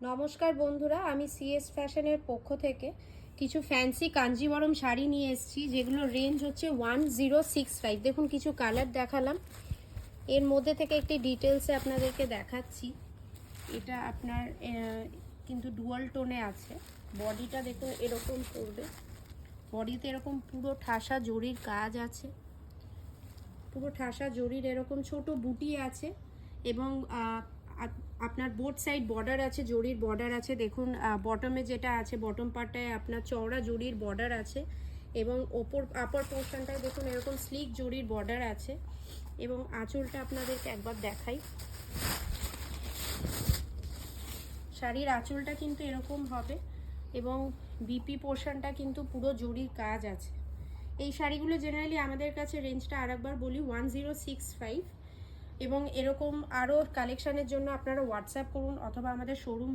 নমস্কার বন্ধুরা, আমি সিএস ফ্যাশনের পক্ষ থেকে কিছু ফ্যান্সি কাঞ্জিবরম শাড়ি নিয়ে এসেছি, যেগুলো রেঞ্জ হচ্ছে 1065। দেখুন, কিছু কালার দেখালাম, এর মধ্যে থেকে একটি ডিটেলসে আপনাদেরকে দেখাচ্ছি। এটা আপনার কিন্তু ডুয়াল টোনে আছে। বডিটা দেখুন এরকম পড়বে, বডিতে এরকম পুরো ঠাসা জরির কাজ আছে, পুরো ঠাসা জরির এরকম ছোট বুটি আছে এবং আপনার বোথ সাইড বর্ডার আছে, জরির বর্ডার আছে। দেখুন বটমে যেটা আছে, বটম পার্টটায় আপনার চওড়া জরির বর্ডার আছে এবং আপার পোর্শনটায় দেখুন এরকম স্লিক জরির বর্ডার আছে। এবং আঁচলটা আপনাদেরকে একবার দেখাই। শাড়ির আঁচলটা কিন্তু এরকম হবে এবং বিপি পোর্শনটা কিন্তু পুরো জরির কাজ আছে। এই শাড়িগুলো জেনারেলি আমাদের কাছে রেঞ্জটা আরেকবার বলি 1065। এবং এরকম আরও কালেকশানের জন্য আপনারা হোয়াটসঅ্যাপ করুন অথবা আমাদের শোরুম